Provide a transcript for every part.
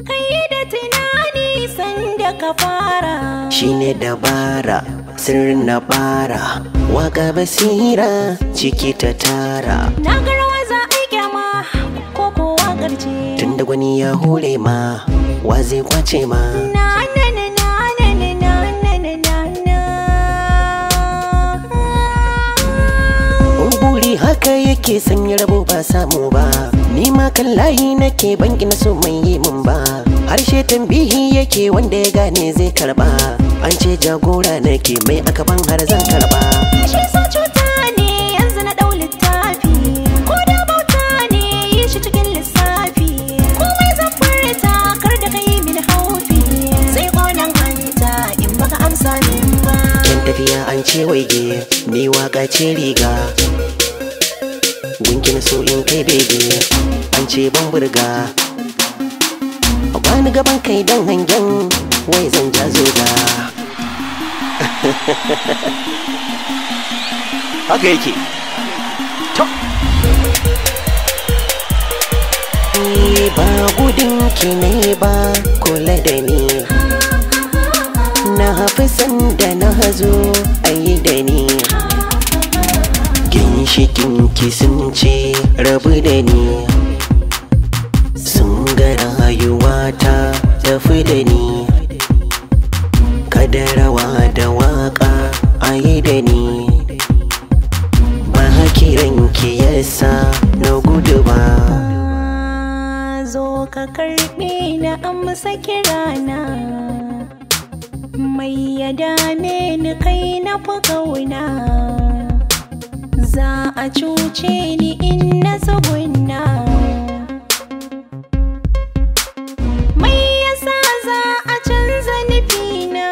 Kai da tunani sanda ka fara shine dabara sirrin na bara waka basira ciki ta tara. na ga rawa za a yi kyama ko kowa garje Tunda gwani ya hure ma wa zai kwace ma. na na na na na na na na na na Buri haka yake sanya rabo ba samu ba, ni ma kan layi nake banki na so mai yi mun ba. Harshe tambihi yake wanda ya gane zai karba, an ce jagora nake mai aka ban har zan karba. shi so cuta ne yanzu na ɗau littafi ko da bauta ne yi shi cikin lissafi komai zan furta kar da kai min haufi sai ƙonan hanta in baka amsa min ba. Yan tafiya an ce waige ni waka ce riga, gunki na so in kai bege an ce ban burga. Bani gaban kai dan hangen wai zan ja zoga. Haka yake ba gudun ki ne ba kula da ni, na hafi sanda na hazo ayi da ni. Ginshikin ki sun ce rabu da ni, sun ga rayuwa ta tafi da ni. Kada rawa da waka ayi da ni, ba kiran ki yasa na gudu ba. zo ka karɓe na amsa kirana mai ya dame ni kai na fi ƙauna za a cuce ni in na tsugunna mai yasa za a canza nufina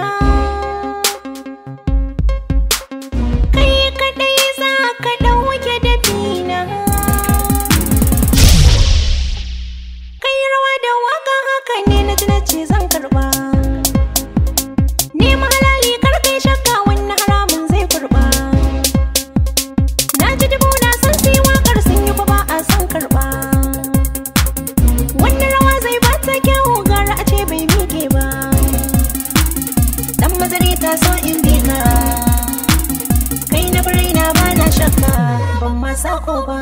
kai kaɗai za ka ɗauke dafina kai rawa da waka haka ne na ji na ce zan karɓa nema halali kar kai shakka wannan haramun zai kurɓa na ji dubu na san sai wakar sun yi ba a san karɓa wannan rawa zai bata kyau gara a ce bai miƙe ba dan mazari ta so in bi ka kai na birai na ba na shakka ban ma sako ba.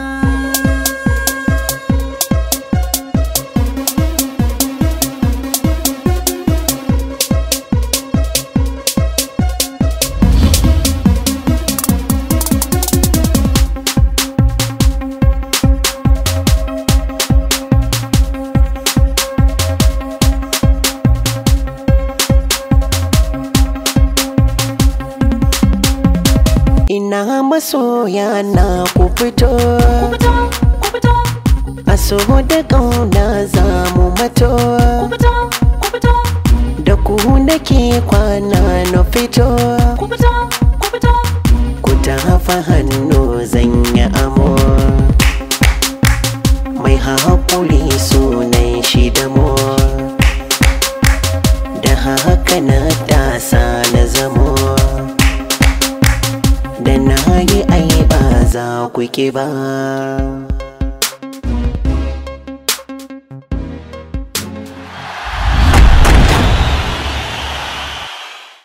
Ina masoya na ku fito, a so da ƙauna za mu mato, da ku nake kwana na fito, ku tafa hannu zan yi amo. Mai haƙuri sunan shi da mo, da haka na tasa na zamo. Da na yi ai ba za ku ki ba.